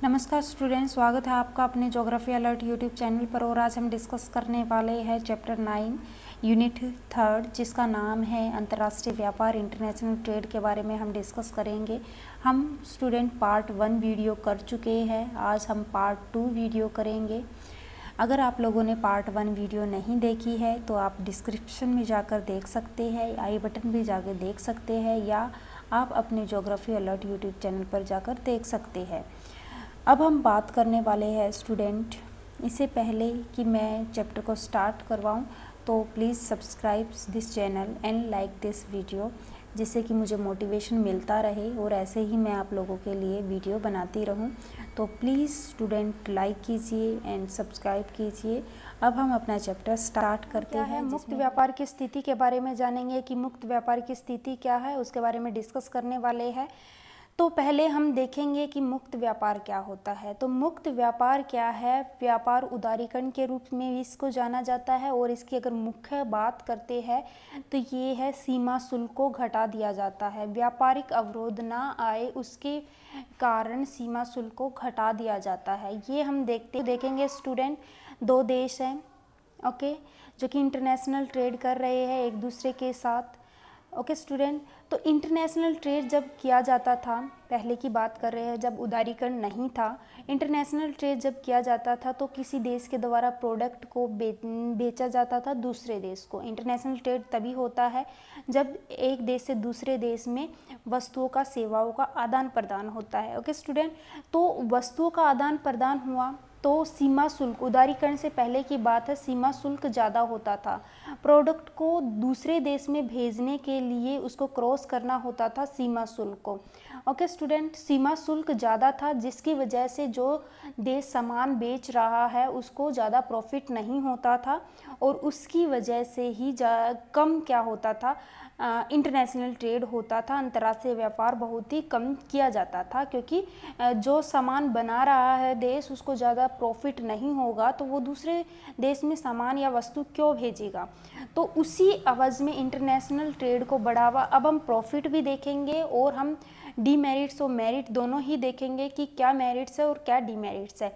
नमस्कार स्टूडेंट, स्वागत है आपका अपने ज्योग्राफी अलर्ट यूट्यूब चैनल पर। और आज हम डिस्कस करने वाले हैं चैप्टर 9 यूनिट 3 जिसका नाम है अंतर्राष्ट्रीय व्यापार, इंटरनेशनल ट्रेड के बारे में हम डिस्कस करेंगे। हम स्टूडेंट पार्ट 1 वीडियो कर चुके हैं, आज हम पार्ट 2 वीडियो करेंगे। अगर आप लोगों ने पार्ट 1 वीडियो नहीं देखी है तो आप डिस्क्रिप्शन में जाकर देख सकते हैं, आई बटन भी जाकर देख सकते हैं, या आप अपने ज्योग्राफी अलर्ट यूट्यूब चैनल पर जाकर देख सकते हैं। अब हम बात करने वाले हैं स्टूडेंट, इससे पहले कि मैं चैप्टर को स्टार्ट करवाऊं तो please subscribe this channel and like this video, जिससे कि मुझे मोटिवेशन मिलता रहे और ऐसे ही मैं आप लोगों के लिए वीडियो बनाती रहूं। तो प्लीज़ स्टूडेंट लाइक कीजिए एंड सब्सक्राइब कीजिए। अब हम अपना चैप्टर स्टार्ट करते हैं। मुक्त व्यापार की स्थिति के बारे में जानेंगे कि मुक्त व्यापार की स्थिति क्या है, उसके बारे में डिस्कस करने वाले हैं। तो पहले हम देखेंगे कि मुक्त व्यापार क्या होता है। तो मुक्त व्यापार क्या है? व्यापार उदारीकरण के रूप में भी इसको जाना जाता है, और इसकी अगर मुख्य बात करते हैं तो ये है सीमा शुल्क को घटा दिया जाता है। व्यापारिक अवरोध ना आए उसके कारण सीमा शुल्क को घटा दिया जाता है। ये हम देखेंगे स्टूडेंट। दो देश हैं ओके, जो कि इंटरनेशनल ट्रेड कर रहे हैं एक दूसरे के साथ। ओके स्टूडेंट, तो इंटरनेशनल ट्रेड जब किया जाता था, पहले की बात कर रहे हैं जब उदारीकरण नहीं था, इंटरनेशनल ट्रेड जब किया जाता था तो किसी देश के द्वारा प्रोडक्ट को बेचा जाता था दूसरे देश को। इंटरनेशनल ट्रेड तभी होता है जब एक देश से दूसरे देश में वस्तुओं का, सेवाओं का आदान प्रदान होता है। ओके स्टूडेंट, तो वस्तुओं का आदान प्रदान हुआ तो सीमा शुल्क, उदारीकरण से पहले की बात है, सीमा शुल्क ज़्यादा होता था। प्रोडक्ट को दूसरे देश में भेजने के लिए उसको क्रॉस करना होता था सीमा शुल्क को। ओके स्टूडेंट, सीमा शुल्क ज़्यादा था जिसकी वजह से जो देश सामान बेच रहा है उसको ज़्यादा प्रॉफिट नहीं होता था, और उसकी वजह से ही कम क्या होता था, इंटरनेशनल ट्रेड होता था। अंतर्राष्ट्रीय व्यापार बहुत ही कम किया जाता था, क्योंकि जो सामान बना रहा है देश उसको ज़्यादा प्रॉफिट नहीं होगा तो वो दूसरे देश में सामान या वस्तु क्यों भेजेगा। तो उसी अवध में इंटरनेशनल ट्रेड को बढ़ावा। अब हम प्रॉफिट भी देखेंगे और हम डीमेरिट्स और मेरिट दोनों ही देखेंगे कि क्या मेरिट्स है और क्या डीमेरिट्स है।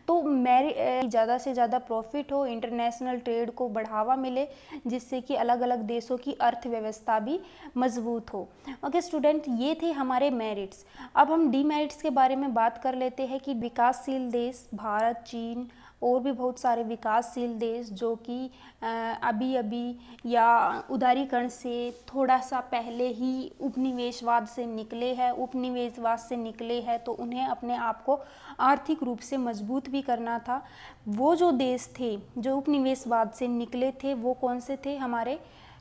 तो ज़्यादा से ज़्यादा प्रॉफिट हो, इंटरनेशनल ट्रेड को बढ़ावा मिले, जिससे कि अलग अलग देशों की अर्थव्यवस्था भी मजबूत हो। ओके स्टूडेंट, ये थे हमारे मेरिट्स। अब हम डीमेरिट्स के बारे में बात कर लेते हैं कि विकासशील देश, भारत, चीन और भी बहुत सारे विकासशील देश जो कि अभी अभी या उदारीकरण से थोड़ा सा पहले ही उपनिवेशवाद से निकले हैं, उपनिवेशवाद से निकले हैं, तो उन्हें अपने आप को आर्थिक रूप से मजबूत भी करना था। वो जो देश थे जो उपनिवेशवाद से निकले थे वो कौन से थे? हमारे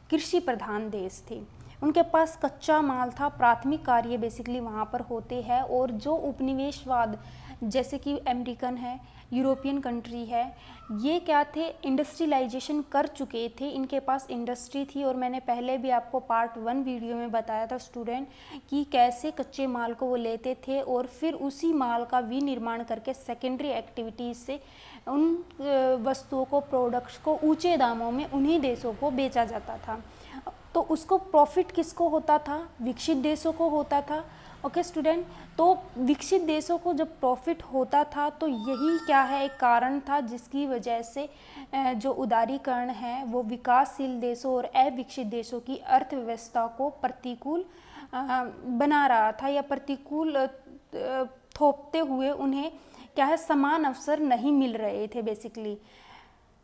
कृषि प्रधान देश थे। उनके पास कच्चा माल था, प्राथमिक कार्य बेसिकली वहाँ पर होते हैं। और जो उपनिवेशवाद जैसे कि अमेरिकन है, यूरोपियन कंट्री है, ये क्या थे? इंडस्ट्रियलाइजेशन कर चुके थे, इनके पास इंडस्ट्री थी। और मैंने पहले भी आपको पार्ट 1 वीडियो में बताया था स्टूडेंट कि कैसे कच्चे माल को वो लेते थे और फिर उसी माल का विनिर्माण करके सेकेंडरी एक्टिविटीज़ से उन वस्तुओं को, प्रोडक्ट्स को ऊंचे दामों में उन्हीं देशों को बेचा जाता था। तो उसको प्रॉफिट किसको होता था? विकसित देशों को होता था। ओके स्टूडेंट, तो विकसित देशों को जब प्रॉफिट होता था तो यही क्या है, एक कारण था जिसकी वजह से जो उदारीकरण है वो विकासशील देशों और अविकसित देशों की अर्थव्यवस्था को प्रतिकूल बना रहा था, या प्रतिकूल थोपते हुए उन्हें क्या है, समान अवसर नहीं मिल रहे थे। बेसिकली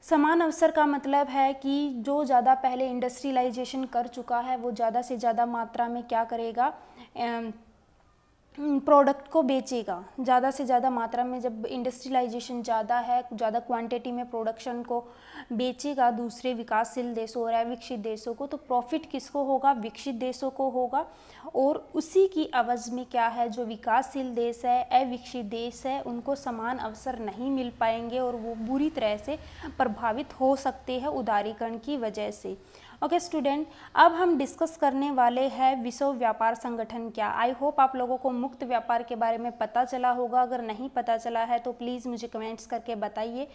समान अवसर का मतलब है कि जो ज़्यादा पहले इंडस्ट्रियलाइजेशन कर चुका है वो ज़्यादा से ज़्यादा मात्रा में क्या करेगा, प्रोडक्ट को बेचेगा। ज़्यादा से ज़्यादा मात्रा में जब इंडस्ट्रियलाइजेशन ज़्यादा है, ज़्यादा क्वांटिटी में प्रोडक्शन को बेचेगा दूसरे विकासशील देशों और अविकसित देशों को, तो प्रॉफिट किसको होगा? विकसित देशों को होगा। और उसी की अवध में क्या है, जो विकासशील देश है, अविकसित देश है, उनको समान अवसर नहीं मिल पाएंगे और वो बुरी तरह से प्रभावित हो सकते हैं उदारीकरण की वजह से। ओके स्टूडेंट, अब हम डिस्कस करने वाले हैं विश्व व्यापार संगठन क्या। आई होप आप लोगों को मुक्त व्यापार के बारे में पता चला होगा। अगर नहीं पता चला है तो प्लीज़ मुझे कमेंट्स करके बताइए,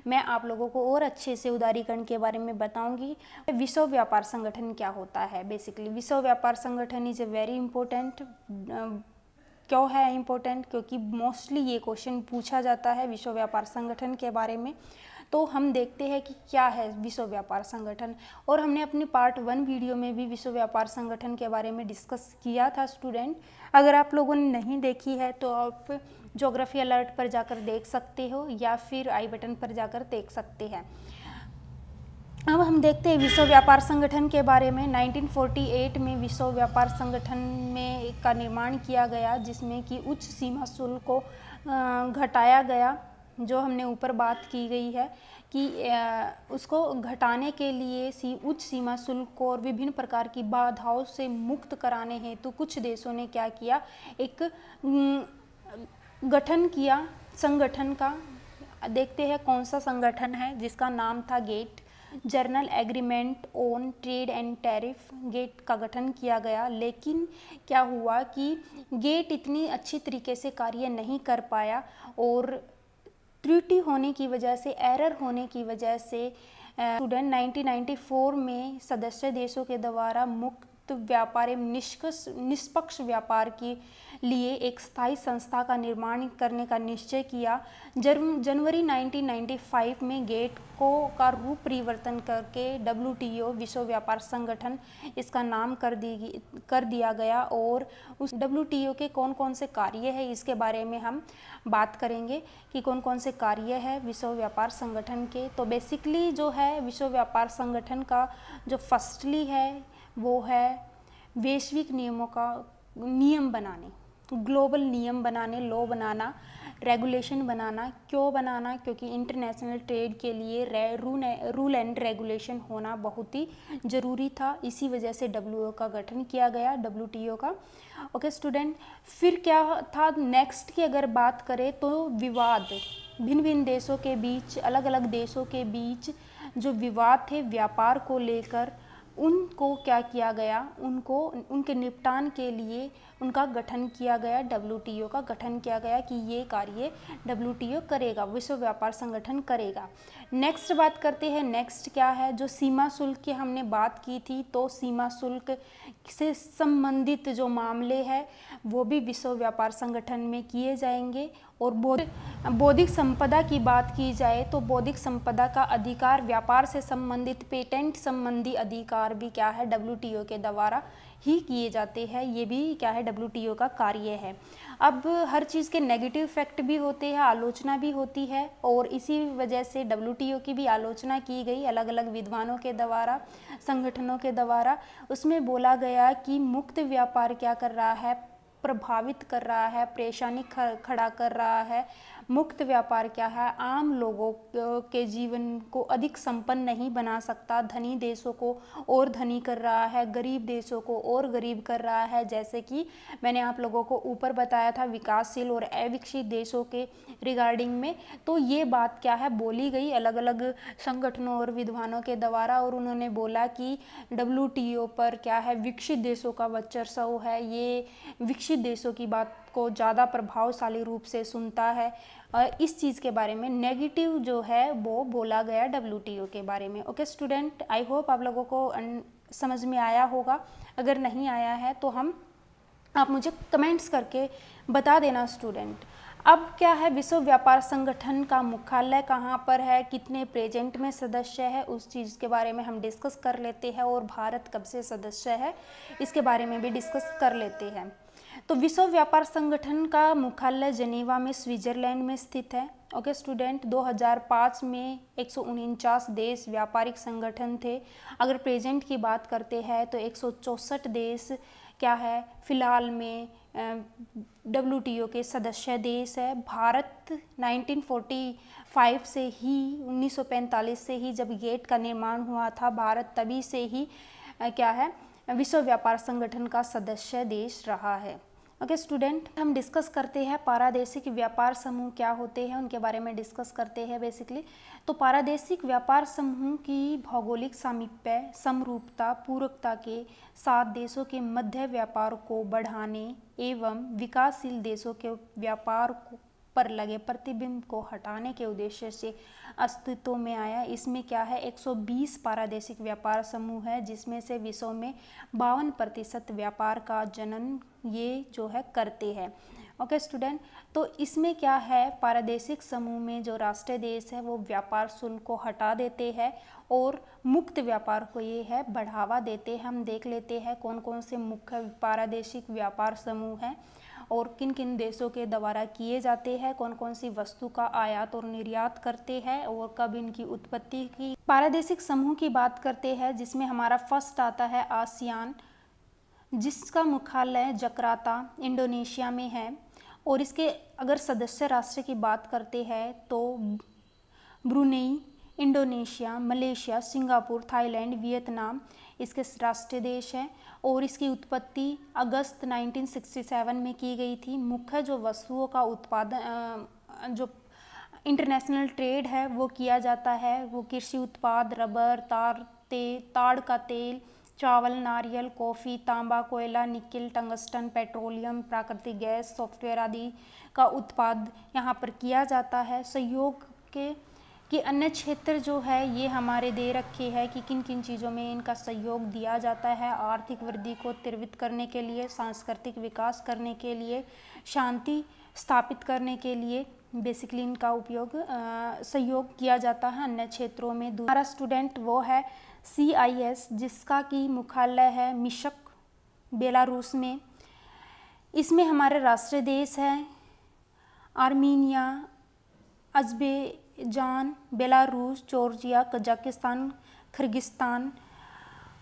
मैं आप लोगों को और अच्छे से उदारीकरण के बारे में बताऊंगी। विश्व व्यापार संगठन क्या होता है? बेसिकली विश्व व्यापार संगठन इज़ ए वेरी इंपॉर्टेंट क्यों है इम्पोर्टेंट? क्योंकि मोस्टली ये क्वेश्चन पूछा जाता है विश्व व्यापार संगठन के बारे में। तो हम देखते हैं कि क्या है विश्व व्यापार संगठन, और हमने अपनी पार्ट 1 वीडियो में भी विश्व व्यापार संगठन के बारे में डिस्कस किया था स्टूडेंट। अगर आप लोगों ने नहीं देखी है तो आप ज्योग्राफी अलर्ट पर जाकर देख सकते हो या फिर आई बटन पर जाकर देख सकते हैं। अब हम देखते हैं विश्व व्यापार संगठन के बारे में। 1948 में विश्व व्यापार संगठन में का निर्माण किया गया, जिसमें कि उच्च सीमा शुल्क को घटाया गया, जो हमने ऊपर बात की गई है कि उसको घटाने के लिए उच्च सीमा शुल्क को और विभिन्न प्रकार की बाधाओं से मुक्त कराने हेतु कुछ देशों ने क्या किया, एक गठन किया संगठन का। देखते हैं कौन सा संगठन है, जिसका नाम था GATT, general agreement on trade and tariff. GATT का गठन किया गया, लेकिन क्या हुआ कि गेट इतनी अच्छी तरीके से कार्य नहीं कर पाया और त्रुटि होने की वजह से, एरर होने की वजह से स्टूडेंट 1994 में सदस्य देशों के द्वारा मुक्त व्यापार एवं निष्पक्ष व्यापार के लिए एक स्थायी संस्था का निर्माण करने का निश्चय किया। जनवरी 1995 में गेट का रूप परिवर्तन करके WTO विश्व व्यापार संगठन इसका नाम कर दिया गया, और उस WTO के कौन कौन से कार्य है इसके बारे में हम बात करेंगे कि कौन कौन से कार्य है विश्व व्यापार संगठन के। तो बेसिकली जो है विश्व व्यापार संगठन का जो फर्स्टली है वो है वैश्विक नियम बनाने, ग्लोबल नियम बनाने, लॉ बनाना, रेगुलेशन बनाना। क्यों बनाना? क्योंकि इंटरनेशनल ट्रेड के लिए रूल एंड रेगुलेशन होना बहुत ही ज़रूरी था। इसी वजह से WTO का गठन किया गया, WTO का। ओके स्टूडेंट, फिर क्या था नेक्स्ट की अगर बात करें तो विवाद, भिन्न भिन्न देशों के बीच, अलग अलग देशों के बीच जो विवाद थे व्यापार को लेकर, उनको क्या किया गया, उनके निपटान के लिए उनका गठन किया गया, WTO का गठन किया गया कि ये कार्य WTO करेगा, विश्व व्यापार संगठन करेगा। नेक्स्ट बात करते हैं, नेक्स्ट क्या है, जो सीमा शुल्क की हमने बात की थी, तो सीमा शुल्क से संबंधित जो मामले हैं वो भी विश्व व्यापार संगठन में किए जाएंगे। और बौद्धिक संपदा की बात की जाए तो बौद्धिक संपदा का अधिकार, व्यापार से संबंधित पेटेंट संबंधी अधिकार भी क्या है WTO के द्वारा ही किए जाते हैं। ये भी क्या है WTO का कार्य है। अब हर चीज़ के नेगेटिव इफेक्ट भी होते हैं, आलोचना भी होती है, और इसी वजह से WTO की भी आलोचना की गई अलग अलग विद्वानों के द्वारा, संगठनों के द्वारा। उसमें बोला गया कि मुक्त व्यापार क्या कर रहा है, प्रभावित कर रहा है, परेशानी खड़ा कर रहा है। मुक्त व्यापार क्या है, आम लोगों के जीवन को अधिक संपन्न नहीं बना सकता, धनी देशों को और धनी कर रहा है, गरीब देशों को और गरीब कर रहा है। जैसे कि मैंने आप लोगों को ऊपर बताया था विकासशील और अविकसित देशों के रिगार्डिंग में, तो ये बात क्या है बोली गई अलग अलग संगठनों और विद्वानों के द्वारा, और उन्होंने बोला कि WTO पर क्या है विकसित देशों का वर्चस्व है, ये विकसित देशों की बात को ज़्यादा प्रभावशाली रूप से सुनता है। और इस चीज़ के बारे में नेगेटिव जो है वो बोला गया WTO के बारे में। ओके स्टूडेंट, आई होप आप लोगों को समझ में आया होगा। अगर नहीं आया है तो आप मुझे कमेंट्स करके बता देना स्टूडेंट। अब क्या है, विश्व व्यापार संगठन का मुख्यालय कहाँ पर है, कितने प्रेजेंट में सदस्य है, उस चीज़ के बारे में हम डिस्कस कर लेते हैं, और भारत कब से सदस्य है इसके बारे में भी डिस्कस कर लेते हैं। तो विश्व व्यापार संगठन का मुख्यालय जेनेवा में स्विट्जरलैंड में स्थित है। ओके स्टूडेंट, 2005 में 149 देश व्यापारिक संगठन थे। अगर प्रेजेंट की बात करते हैं तो 164 देश क्या है फिलहाल में WTO के सदस्य देश है। भारत 1945 से ही 1945 से ही जब गेट का निर्माण हुआ था, भारत तभी से ही क्या है विश्व व्यापार संगठन का सदस्य देश रहा है। ओके स्टूडेंट, हम डिस्कस करते हैं पारदेशिक व्यापार समूह क्या होते हैं, उनके बारे में डिस्कस करते हैं बेसिकली। तो पारदेशिक व्यापार समूह की भौगोलिक सामीप्य, समरूपता, पूरकता के साथ देशों के मध्य व्यापार को बढ़ाने एवं विकासशील देशों के व्यापार पर लगे प्रतिबंध को हटाने के उद्देश्य से अस्तित्व में आया। इसमें क्या है 120 पारदेशिक व्यापार समूह है, जिसमें से विश्व में 52% व्यापार का जनन ये जो है करते हैं। ओके स्टूडेंट, तो इसमें क्या है, पारदेशिक समूह में जो राष्ट्रीय देश है वो व्यापार शुल्क को हटा देते हैं और मुक्त व्यापार को ये है बढ़ावा देते हैं। हम देख लेते हैं कौन कौन से मुख्य पारदेशिक व्यापार समूह हैं और किन किन देशों के द्वारा किए जाते हैं, कौन कौन सी वस्तु का आयात और निर्यात करते हैं और कब इनकी उत्पत्ति की। पारदेशिक समूह की बात करते हैं जिसमें हमारा फर्स्ट आता है आसियान, जिसका मुख्यालय जकार्ता इंडोनेशिया में है। और इसके अगर सदस्य राष्ट्र की बात करते हैं तो Brunei, Indonesia, Malaysia, Singapore, Thailand, Vietnam इसके राष्ट्रीय देश हैं। और इसकी उत्पत्ति अगस्त 1967 में की गई थी। मुख्य जो वस्तुओं का उत्पादन जो इंटरनेशनल ट्रेड है वो किया जाता है, वो कृषि उत्पाद, रबर, ताड़ का तेल, चावल, नारियल, कॉफ़ी, तांबा, कोयला, निकेल, टंगस्टन, पेट्रोलियम, प्राकृतिक गैस, सॉफ्टवेयर आदि का उत्पाद यहाँ पर किया जाता है। सहयोग के अन्य क्षेत्र जो है ये हमारे दे रखे हैं कि किन किन चीज़ों में इनका सहयोग दिया जाता है। आर्थिक वृद्धि को त्वरित करने के लिए, सांस्कृतिक विकास करने के लिए, शांति स्थापित करने के लिए बेसिकली इनका उपयोग सहयोग किया जाता है अन्य क्षेत्रों में। दूसरा स्टूडेंट वो है CIS, जिसका कि मुख्यालय है मिन्स्क, बेलारूस में। इसमें हमारे राष्ट्रीय देश हैं Armenia, Azerbaijan, Belarus, Georgia, Kazakhstan, Kyrgyzstan,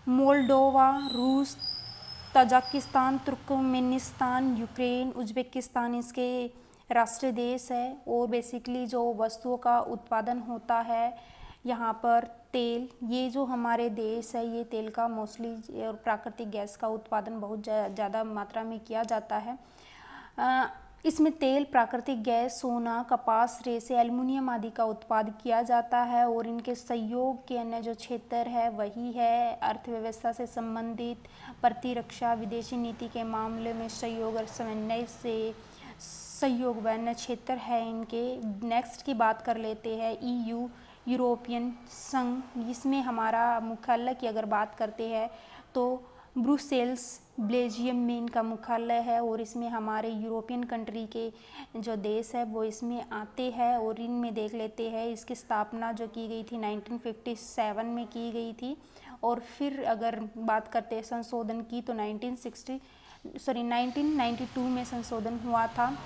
Moldova, रूस, तजाकिस्तान, तुर्कमेनिस्तान, यूक्रेन, उज़्बेकिस्तान इसके राष्ट्रीय देश है। और बेसिकली जो वस्तुओं का उत्पादन होता है यहाँ पर तेल, ये जो हमारे देश है ये तेल का मोस्टली और प्राकृतिक गैस का उत्पादन बहुत ज़्यादा मात्रा में किया जाता है। इसमें तेल, प्राकृतिक गैस, सोना, कपास, रेसे, एल्युमिनियम आदि का उत्पादन किया जाता है। और इनके सहयोग के अन्य जो क्षेत्र है वही है अर्थव्यवस्था से संबंधित, प्रतिरक्षा, विदेशी नीति के मामले में सहयोग और समन्वय से सहयोग व अन्य क्षेत्र है इनके। नेक्स्ट की बात कर लेते हैं EU, यूरोपियन संघ। इसमें हमारा मुख्यालय की अगर बात करते हैं तो ब्रुसेल्स, बेल्जियम में इनका मुख्यालय है। और इसमें हमारे यूरोपियन कंट्री के जो देश है वो इसमें आते हैं। और इनमें देख लेते हैं इसकी स्थापना जो की गई थी 1957 में की गई थी। और फिर अगर बात करते हैं संशोधन की तो 1992 में संशोधन हुआ था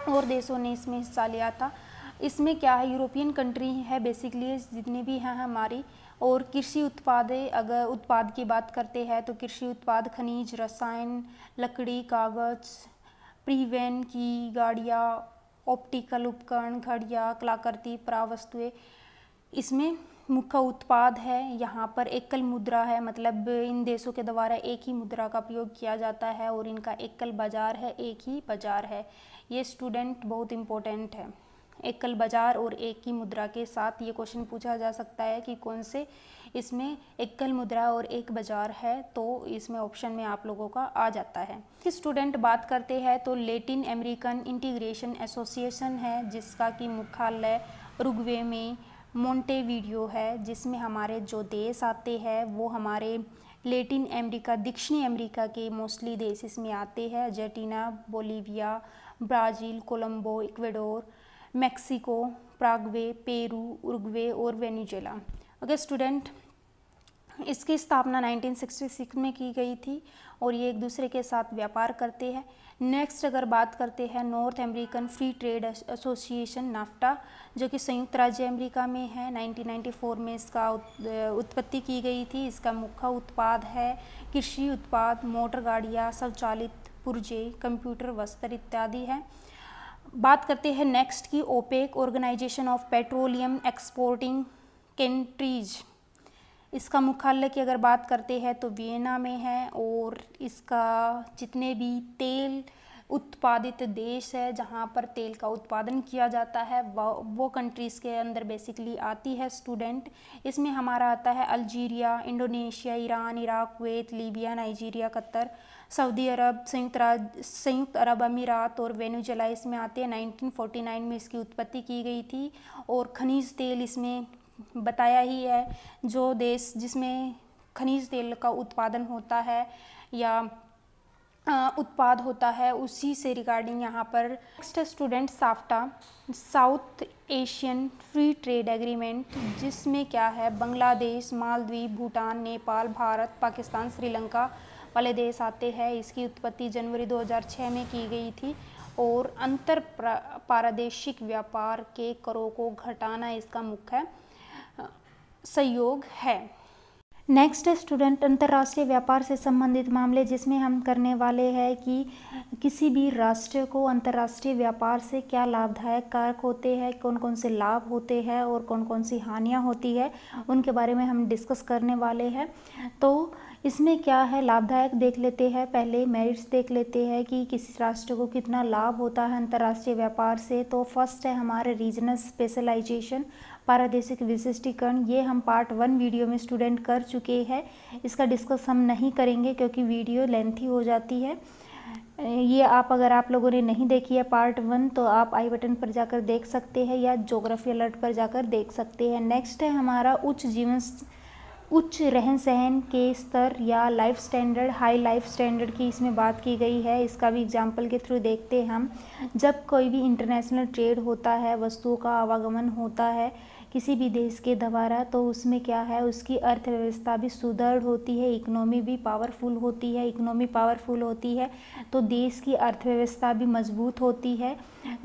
और देशों ने इसमें हिस्सा लिया था। इसमें क्या है, यूरोपियन कंट्री है बेसिकली जितनी भी हैं हमारी। और कृषि उत्पाद की बात करते हैं तो कृषि उत्पाद, खनिज, रसायन, लकड़ी, कागज़, परिवहन की गाड़ियाँ, ऑप्टिकल उपकरण, घड़ियाँ, कलाकृति, परावस्तुएं इसमें मुख्य उत्पाद है। यहाँ पर एकल मुद्रा है, मतलब इन देशों के द्वारा एक ही मुद्रा का प्रयोग किया जाता है और इनका एकल बाजार है, एक ही बाजार है। ये स्टूडेंट बहुत इम्पोर्टेंट है। एकल बाजार और एक ही मुद्रा के साथ ये क्वेश्चन पूछा जा सकता है कि कौन से इसमें एकल मुद्रा और एक बाजार है, तो इसमें ऑप्शन में आप लोगों का आ जाता है। स्टूडेंट बात करते हैं तो लैटिन अमेरिकन इंटीग्रेशन एसोसिएशन है, जिसका कि मुख्यालय उरुग्वे में मोंटेवीडियो है, जिसमें हमारे जो देश आते हैं वो हमारे लैटिन अमेरिका, दक्षिणी अमेरिका के मोस्टली देश इसमें आते हैं। Argentina, Bolivia, Brazil, Colombo, Ecuador, Mexico, Paraguay, Peru, Uruguay और वेनेजुएला। ओके स्टूडेंट, इसकी स्थापना 1966 में की गई थी और ये एक दूसरे के साथ व्यापार करते हैं। नेक्स्ट अगर बात करते हैं north American free trade association NAFTA, जो कि संयुक्त राज्य अमेरिका में है। 1994 में इसका उत्पत्ति की गई थी। इसका मुख्य उत्पाद है कृषि उत्पाद, मोटर गाड़ियाँ, स्वचालित पुर्जे, कंप्यूटर, वस्त्र इत्यादि है। बात करते हैं नेक्स्ट की OPEC, organisation of petroleum exporting countries. इसका मुख्यालय की अगर बात करते हैं तो वियना में है। और इसका जितने भी तेल उत्पादित देश है जहाँ पर तेल का उत्पादन किया जाता है वो कंट्रीज़ के अंदर बेसिकली आती है स्टूडेंट। इसमें हमारा आता है Algeria, Indonesia, Iran, Iraq, Kuwait, Libya, Nigeria, Qatar, Saudi Arab, संयुक्त अरब अमीरात और वेनेजुएला इसमें आते हैं। 1949 में इसकी उत्पत्ति की गई थी। और खनिज तेल इसमें बताया ही है, जो देश जिसमें खनिज तेल का उत्पादन होता है या उत्पाद होता है, उसी से रिगार्डिंग यहाँ पर। Next student SAFTA, south Asian free trade agreement, जिसमें क्या है बांग्लादेश, मालदीव, भूटान, नेपाल, भारत, पाकिस्तान, श्रीलंका वाले देश आते हैं। इसकी उत्पत्ति जनवरी 2006 में की गई थी और अंतर पारदेशिक व्यापार के करों को घटाना इसका मुख्य सहयोग है। नेक्स्ट स्टूडेंट अंतर्राष्ट्रीय व्यापार से संबंधित मामले, जिसमें हम करने वाले हैं कि किसी भी राष्ट्र को अंतर्राष्ट्रीय व्यापार से क्या लाभदायक कारक होते हैं, कौन कौन से लाभ होते हैं और कौन कौन सी हानियां होती है, उनके बारे में हम डिस्कस करने वाले हैं। तो इसमें क्या है, लाभदायक देख लेते हैं। पहले मेरिट्स देख लेते हैं कि किसी राष्ट्र को कितना लाभ होता है अंतर्राष्ट्रीय व्यापार से। तो फर्स्ट है हमारे रीजनल स्पेशलाइजेशन, पारदेशिक विशिष्टीकरण। ये हम पार्ट 1 वीडियो में स्टूडेंट कर चुके हैं, इसका डिस्कस हम नहीं करेंगे क्योंकि वीडियो लेंथी हो जाती है। ये अगर आप लोगों ने नहीं देखी है पार्ट 1 तो आप आई बटन पर जाकर देख सकते हैं या ज्योग्राफी अलर्ट पर जाकर देख सकते हैं। नेक्स्ट है हमारा उच्च रहन सहन के स्तर या life standard, high life standard की इसमें बात की गई है। इसका भी एग्जांपल के थ्रू देखते हैं हम। जब कोई भी इंटरनेशनल ट्रेड होता है, वस्तुओं का आवागमन होता है किसी भी देश के द्वारा, तो उसमें क्या है, उसकी अर्थव्यवस्था भी सुदृढ़ होती है, इकोनॉमी भी पावरफुल होती है। इकोनॉमी पावरफुल होती है तो देश की अर्थव्यवस्था भी मजबूत होती है।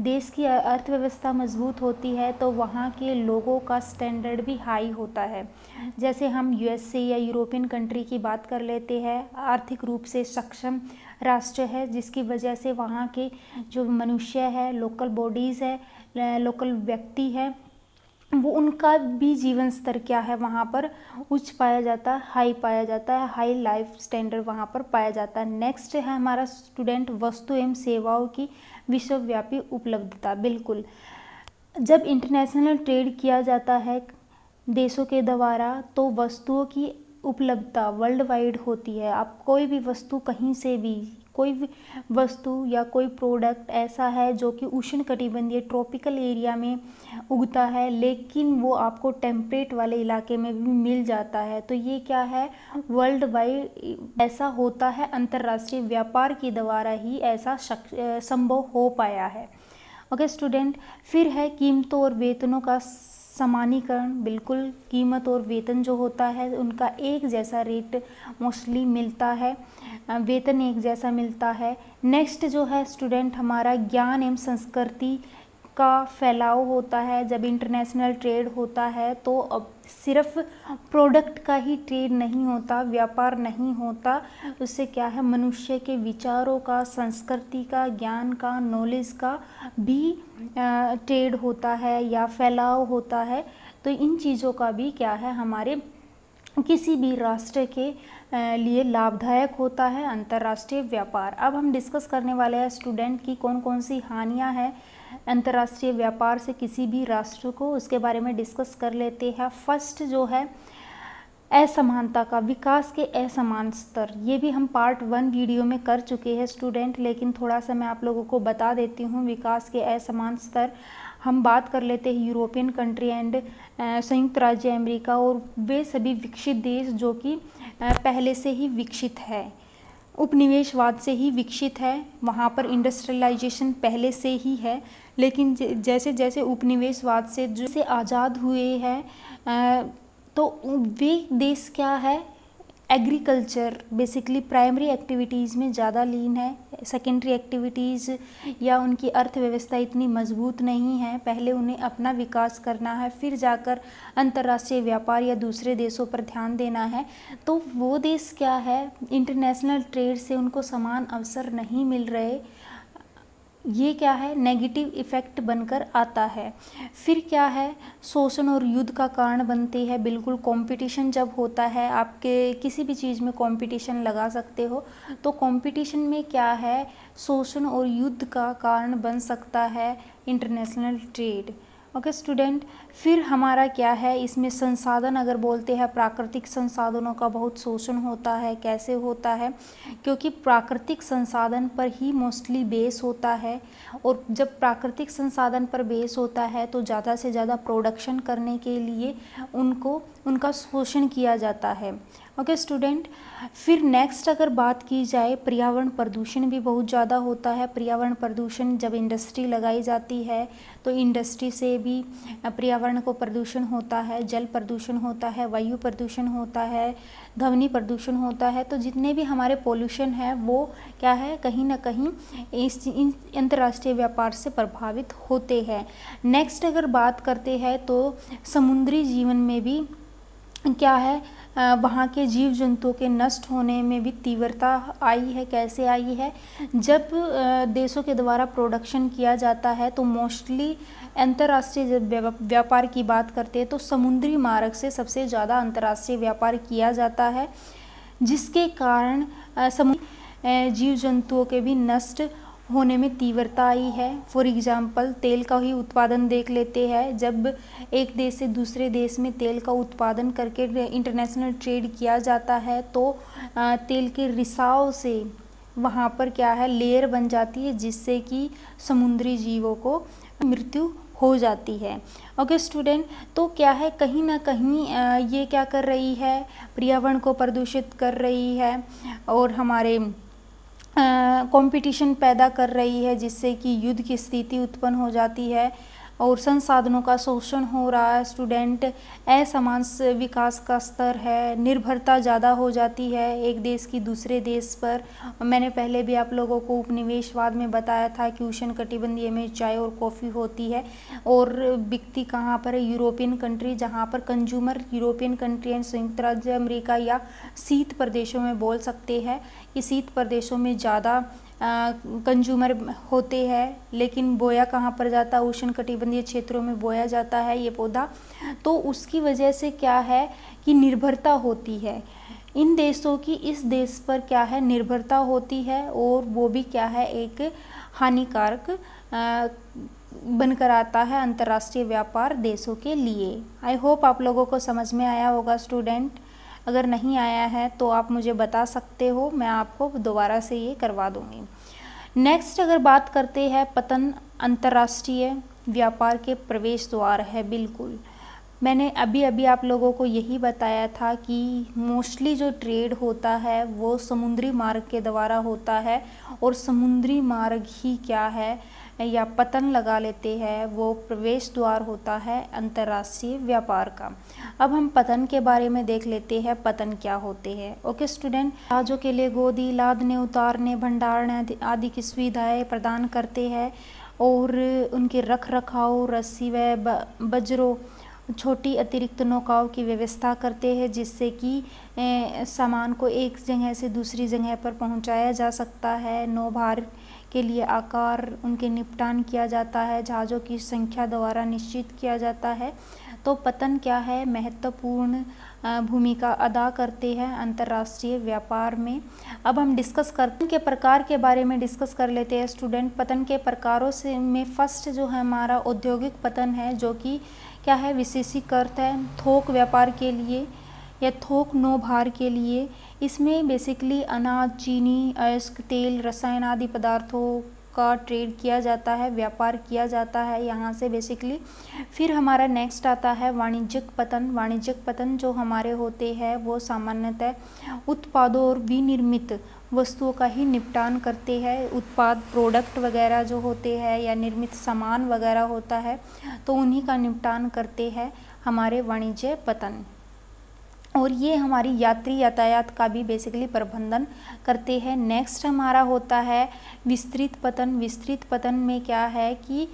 देश की अर्थव्यवस्था मजबूत होती है तो वहाँ के लोगों का स्टैंडर्ड भी हाई होता है। जैसे हम यूएसए या यूरोपियन कंट्री की बात कर लेते हैं, आर्थिक रूप से सक्षम राष्ट्र है, जिसकी वजह से वहाँ के जो मनुष्य है, लोकल बॉडीज़ है, लोकल व्यक्ति है, वो उनका भी जीवन स्तर क्या है वहाँ पर उच्च पाया जाता है, हाई पाया जाता है, हाई लाइफ स्टैंडर्ड वहाँ पर पाया जाता है। नेक्स्ट है हमारा स्टूडेंट वस्तु एवं सेवाओं की विश्वव्यापी उपलब्धता। बिल्कुल, जब इंटरनेशनल ट्रेड किया जाता है देशों के द्वारा तो वस्तुओं की उपलब्धता वर्ल्ड वाइड होती है। आप कोई भी वस्तु कहीं से भी, कोई भी वस्तु या कोई प्रोडक्ट ऐसा है जो कि उष्णकटिबंधीय ट्रॉपिकल एरिया में उगता है लेकिन वो आपको टेम्परेट वाले इलाके में भी मिल जाता है, तो ये क्या है, वर्ल्ड वाइड ऐसा होता है। अंतर्राष्ट्रीय व्यापार के द्वारा ही ऐसा संभव हो पाया है। ओके स्टूडेंट, फिर है कीमतों और वेतनों का समानीकरण। बिल्कुल, कीमत और वेतन जो होता है उनका एक जैसा रेट मोस्टली मिलता है, वेतन एक जैसा मिलता है। नेक्स्ट जो है स्टूडेंट हमारा ज्ञान एवं संस्कृति का फैलाव होता है। जब इंटरनेशनल ट्रेड होता है तो अब सिर्फ प्रोडक्ट का ही ट्रेड नहीं होता, व्यापार नहीं होता, उससे क्या है, मनुष्य के विचारों का, संस्कृति का, ज्ञान का, नॉलेज का भी ट्रेड होता है या फैलाव होता है। तो इन चीज़ों का भी क्या है, हमारे किसी भी राष्ट्र के लिए लाभदायक होता है अंतर्राष्ट्रीय व्यापार। अब हम डिस्कस करने वाले हैं स्टूडेंट की कौन कौन सी हानियां हैं अंतर्राष्ट्रीय व्यापार से किसी भी राष्ट्र को, उसके बारे में डिस्कस कर लेते हैं। फर्स्ट जो है असमानता का, विकास के असमान स्तर, ये भी हम पार्ट 1 वीडियो में कर चुके हैं स्टूडेंट, लेकिन थोड़ा सा मैं आप लोगों को बता देती हूँ। विकास के असमान स्तर हम बात कर लेते हैं यूरोपियन कंट्री एंड संयुक्त राज्य अमेरिका और वे सभी विकसित देश जो कि पहले से ही विकसित है, उपनिवेशवाद से ही विकसित है, वहाँ पर इंडस्ट्रियलाइजेशन पहले से ही है। लेकिन जैसे जैसे उपनिवेशवाद से जो आज़ाद हुए हैं तो वे देश क्या है, एग्रीकल्चर बेसिकली प्राइमरी एक्टिविटीज़ में ज़्यादा लीन है, सेकेंडरी एक्टिविटीज़ या उनकी अर्थव्यवस्था इतनी मजबूत नहीं है। पहले उन्हें अपना विकास करना है, फिर जाकर अंतर्राष्ट्रीय व्यापार या दूसरे देशों पर ध्यान देना है। तो वो देश क्या है, इंटरनेशनल ट्रेड से उनको समान अवसर नहीं मिल रहे, ये क्या है, नेगेटिव इफ़ेक्ट बनकर आता है। फिर क्या है, शोषण और युद्ध का कारण बनते हैं। बिल्कुल, कंपटीशन जब होता है, आपके किसी भी चीज़ में कंपटीशन लगा सकते हो, तो कंपटीशन में क्या है, शोषण और युद्ध का कारण बन सकता है इंटरनेशनल ट्रेड। ओके स्टूडेंट, फिर हमारा क्या है, इसमें संसाधन अगर बोलते हैं, प्राकृतिक संसाधनों का बहुत शोषण होता है। कैसे होता है, क्योंकि प्राकृतिक संसाधन पर ही मोस्टली बेस होता है और जब प्राकृतिक संसाधन पर बेस होता है तो ज़्यादा से ज़्यादा प्रोडक्शन करने के लिए उनका शोषण किया जाता है। ओके स्टूडेंट, फिर नेक्स्ट अगर बात की जाए, पर्यावरण प्रदूषण भी बहुत ज़्यादा होता है। पर्यावरण प्रदूषण जब इंडस्ट्री लगाई जाती है तो इंडस्ट्री से भी पर्यावरण को प्रदूषण होता है, जल प्रदूषण होता है, वायु प्रदूषण होता है, ध्वनि प्रदूषण होता है। तो जितने भी हमारे पोल्यूशन है वो क्या है, कहीं ना कहीं इस अंतर्राष्ट्रीय व्यापार से प्रभावित होते हैं। नेक्स्ट अगर बात करते हैं तो समुद्री जीवन में भी क्या है, वहाँ के जीव जंतुओं के नष्ट होने में भी तीव्रता आई है। कैसे आई है, जब देशों के द्वारा प्रोडक्शन किया जाता है तो मोस्टली अंतर्राष्ट्रीय व्यापार की बात करते हैं तो समुद्री मार्ग से सबसे ज़्यादा अंतर्राष्ट्रीय व्यापार किया जाता है, जिसके कारण समुद्री जीव जंतुओं के भी नष्ट होने में तीव्रता आई है। फॉर एग्जाम्पल तेल का ही उत्पादन देख लेते हैं। जब एक देश से दूसरे देश में तेल का उत्पादन करके इंटरनेशनल ट्रेड किया जाता है तो तेल के रिसाव से वहाँ पर क्या है, लेयर बन जाती है, जिससे कि समुद्री जीवों को मृत्यु हो जाती है। ओके स्टूडेंट, तो क्या है, कहीं ना कहीं ये क्या कर रही है, पर्यावरण को प्रदूषित कर रही है और हमारे कंपटीशन पैदा कर रही है, जिससे कि युद्ध की स्थिति उत्पन्न हो जाती है और संसाधनों का शोषण हो रहा है। स्टूडेंट, असमान विकास का स्तर है, निर्भरता ज़्यादा हो जाती है एक देश की दूसरे देश पर। मैंने पहले भी आप लोगों को उपनिवेशवाद में बताया था कि उष्णकटिबंधीय में चाय और कॉफ़ी होती है और बिकती कहाँ पर है, यूरोपियन कंट्री, जहाँ पर कंज्यूमर यूरोपियन कंट्री एंड संयुक्त राज्य अमेरिका या शीत प्रदेशों में बोल सकते हैं कि शीत प्रदेशों में ज़्यादा कंज्यूमर होते हैं, लेकिन बोया कहाँ पर जाता है, उष्णकटिबंधीय क्षेत्रों में बोया जाता है ये पौधा। तो उसकी वजह से क्या है कि निर्भरता होती है, इन देशों की इस देश पर क्या है, निर्भरता होती है और वो भी क्या है, एक हानिकारक बनकर आता है अंतर्राष्ट्रीय व्यापार देशों के लिए। आई होप आप लोगों को समझ में आया होगा स्टूडेंट। अगर नहीं आया है तो आप मुझे बता सकते हो, मैं आपको दोबारा से ये करवा दूँगी। नेक्स्ट अगर बात करते हैं, पतन अंतर्राष्ट्रीय व्यापार के प्रवेश द्वार है। बिल्कुल, मैंने अभी आप लोगों को यही बताया था कि मोस्टली जो ट्रेड होता है वो समुद्री मार्ग के द्वारा होता है और समुद्री मार्ग ही क्या है, या पतन लगा लेते हैं, वो प्रवेश द्वार होता है अंतर्राष्ट्रीय व्यापार का। अब हम पतन के बारे में देख लेते हैं, पतन क्या होते हैं। ओके स्टूडेंट, जहाज़ों के लिए गोदी, लादने, उतारने, भंडारण आदि की सुविधाएं प्रदान करते हैं और उनके रख रखाव, रस्सी व बजरों, छोटी अतिरिक्त नौकाओं की व्यवस्था करते हैं, जिससे कि सामान को एक जगह से दूसरी जगह पर पहुंचाया जा सकता है। नौभार के लिए आकार, उनके निपटान किया जाता है, जहाज़ों की संख्या द्वारा निश्चित किया जाता है। तो पतन क्या है, महत्वपूर्ण भूमिका अदा करते हैं अंतर्राष्ट्रीय व्यापार में। अब हम डिस्कस करते के प्रकार के बारे में डिस्कस कर लेते हैं स्टूडेंट। पतन के प्रकारों से में फर्स्ट जो है हमारा औद्योगिक पतन है, जो कि क्या है, विशेषीकृत है थोक व्यापार के लिए या थोक नौभार के लिए। इसमें बेसिकली अनाज, चीनी, अयस्क, तेल, रसायन आदि पदार्थों का ट्रेड किया जाता है, व्यापार किया जाता है यहाँ से बेसिकली। फिर हमारा नेक्स्ट आता है वाणिज्यिक पतन। वाणिज्यिक पतन जो हमारे होते हैं वो सामान्यतः उत्पादों और विनिर्मित वस्तुओं का ही निपटान करते हैं। उत्पाद, प्रोडक्ट वगैरह जो होते हैं या निर्मित सामान वगैरह होता है तो उन्हीं का निपटान करते हैं हमारे वाणिज्य पतन। और ये हमारी यात्री यातायात का भी बेसिकली प्रबंधन करते हैं। नेक्स्ट हमारा होता है विस्तृत पतन। विस्तृत पतन में क्या है कि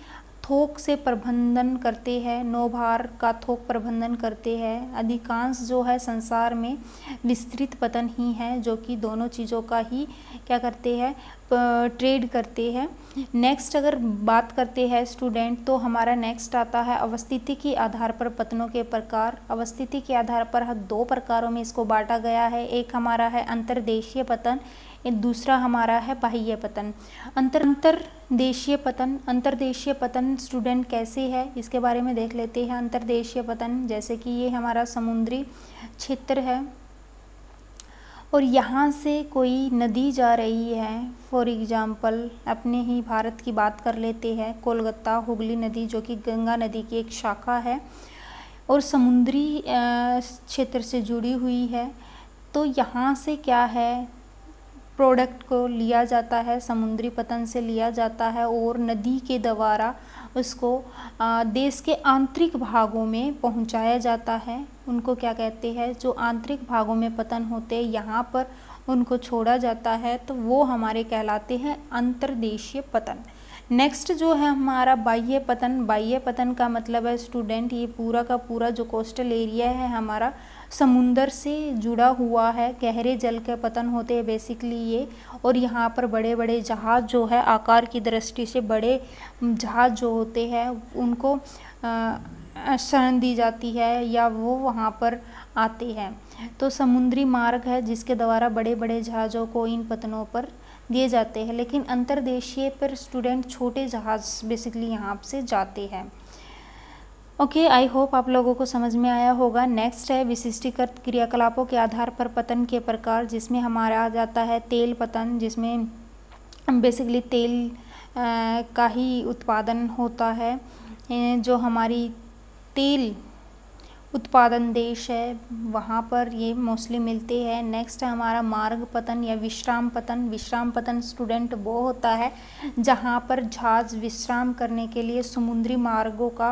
थोक से प्रबंधन करते हैं, नौभार का थोक प्रबंधन करते हैं। अधिकांश जो है संसार में विस्तृत पतन ही है, जो कि दोनों चीज़ों का ही क्या करते हैं, ट्रेड करते हैं। नेक्स्ट अगर बात करते हैं स्टूडेंट, तो हमारा नेक्स्ट आता है अवस्थिति के आधार पर पतनों के प्रकार। अवस्थिति के आधार पर दो प्रकारों में इसको बांटा गया है। एक हमारा है अंतर्देशीय पतन, एक दूसरा हमारा है बाह्य पतन। अंतर्देशीय पतन, अंतर्देशीय पतन स्टूडेंट कैसे है इसके बारे में देख लेते हैं। अंतर्देशीय पतन जैसे कि ये हमारा समुद्री क्षेत्र है और यहाँ से कोई नदी जा रही है, फॉर एग्जाम्पल अपने ही भारत की बात कर लेते हैं, कोलकाता हुगली नदी जो कि गंगा नदी की एक शाखा है और समुद्री क्षेत्र से जुड़ी हुई है। तो यहाँ से क्या है, प्रोडक्ट को लिया जाता है, समुद्री पतन से लिया जाता है और नदी के द्वारा उसको देश के आंतरिक भागों में पहुंचाया जाता है। उनको क्या कहते हैं, जो आंतरिक भागों में पतन होते हैं यहाँ पर उनको छोड़ा जाता है, तो वो हमारे कहलाते हैं अंतर्देशीय पतन। नेक्स्ट जो है हमारा बाह्य पतन। बाह्य पतन का मतलब है स्टूडेंट, ये पूरा का पूरा जो कोस्टल एरिया है हमारा समुंदर से जुड़ा हुआ है, गहरे जल के पतन होते हैं बेसिकली ये। और यहाँ पर बड़े बड़े जहाज़ जो है, आकार की दृष्टि से बड़े जहाज़ जो होते हैं उनको शरण दी जाती है या वो वहाँ पर आते हैं। तो समुद्री मार्ग है जिसके द्वारा बड़े बड़े जहाज़ों को इन पतनों पर दिए जाते हैं। लेकिन अंतर्देशीय पर स्टूडेंट छोटे जहाज़ बेसिकली यहाँ से जाते हैं। ओके, आई होप आप लोगों को समझ में आया होगा। नेक्स्ट है विशिष्टीकृत क्रियाकलापों के आधार पर पतन के प्रकार, जिसमें हमारा आ जाता है तेल पतन, जिसमें बेसिकली तेल का ही उत्पादन होता है। जो हमारी तेल उत्पादन देश है वहाँ पर ये मोस्टली मिलते हैं। नेक्स्ट है हमारा मार्ग पतन या विश्राम पतन। विश्राम पतन स्टूडेंट वो होता है जहाँ पर जहाज़ विश्राम करने के लिए समुद्री मार्गों का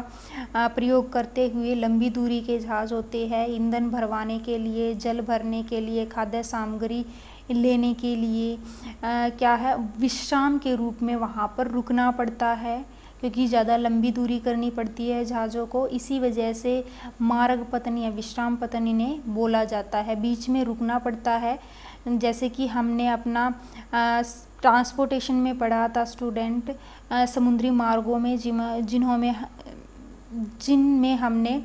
प्रयोग करते हुए, लंबी दूरी के जहाज़ होते हैं, ईंधन भरवाने के लिए, जल भरने के लिए, खाद्य सामग्री लेने के लिए क्या है, विश्राम के रूप में वहाँ पर रुकना पड़ता है, क्योंकि ज़्यादा लंबी दूरी करनी पड़ती है जहाज़ों को। इसी वजह से मार्ग पतन या विश्राम पतन इन्हें बोला जाता है। बीच में रुकना पड़ता है, जैसे कि हमने अपना ट्रांसपोर्टेशन में पढ़ा था स्टूडेंट, समुद्री मार्गों में जिनमें हमने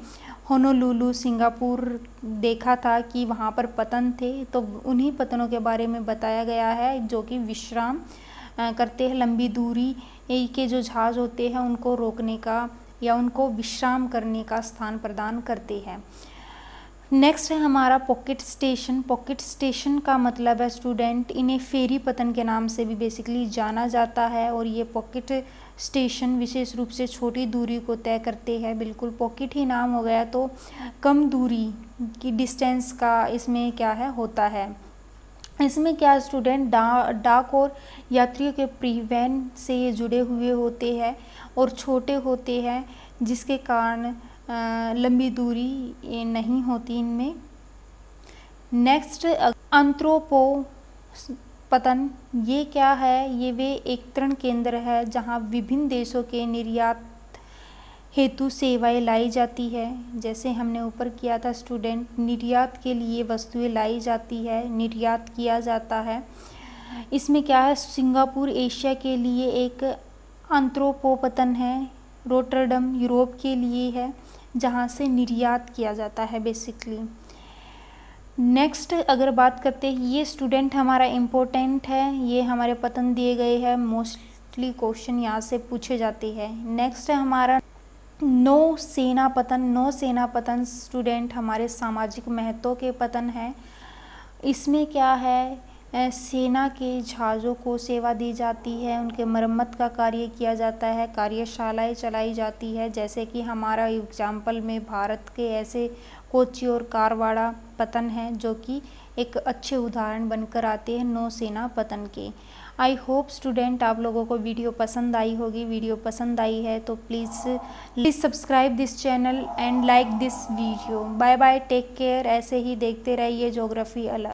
होनोलुलु, सिंगापुर देखा था कि वहाँ पर पतन थे। तो उन्हीं पतनों के बारे में बताया गया है जो कि विश्राम करते हैं, लंबी दूरी के जो जहाज़ होते हैं उनको रोकने का या उनको विश्राम करने का स्थान प्रदान करते हैं। नेक्स्ट है हमारा पॉकेट स्टेशन। पॉकेट स्टेशन का मतलब है स्टूडेंट, इन्हें फेरी पतन के नाम से भी बेसिकली जाना जाता है। और ये पॉकेट स्टेशन विशेष रूप से छोटी दूरी को तय करते हैं। बिल्कुल पॉकेट ही नाम हो गया तो कम दूरी की डिस्टेंस का इसमें क्या है होता है। इसमें क्या स्टूडेंट डाक और यात्रियों के परिवहन से ये जुड़े हुए होते हैं और छोटे होते हैं, जिसके कारण लंबी दूरी नहीं होती इनमें। नेक्स्ट अंतरोपो पतन, ये क्या है, ये वे एक तरण केंद्र है जहाँ विभिन्न देशों के निर्यात हेतु सेवाएं लाई जाती है। जैसे हमने ऊपर किया था स्टूडेंट, निर्यात के लिए वस्तुएं लाई जाती है, निर्यात किया जाता है। इसमें क्या है, सिंगापुर एशिया के लिए एक अंतरोपोपतन है, रोटरडम यूरोप के लिए है जहाँ से निर्यात किया जाता है बेसिकली। नेक्स्ट अगर बात करते हैं, ये स्टूडेंट हमारा इम्पोर्टेंट है, ये हमारे पतन दिए गए हैं, मोस्टली क्वेश्चन यहाँ से पूछे जाते हैं। नेक्स्ट है हमारा नौसेना पतन। नौसेना पतन स्टूडेंट हमारे सामाजिक महत्व के पतन है। इसमें क्या है, सेना के जहाज़ों को सेवा दी जाती है, उनके मरम्मत का कार्य किया जाता है, कार्यशालाएं चलाई जाती है। जैसे कि हमारा एग्जाम्पल में भारत के ऐसे कोच्चि और कारवाड़ा पतन है जो कि एक अच्छे उदाहरण बनकर आते हैं नौसेना पतन के। आई होप स्टूडेंट आप लोगों को वीडियो पसंद आई होगी। वीडियो पसंद आई है तो please subscribe this channel and like this video. Bye bye, take care. ऐसे ही देखते रहिए ज्योग्राफी अलर्ट।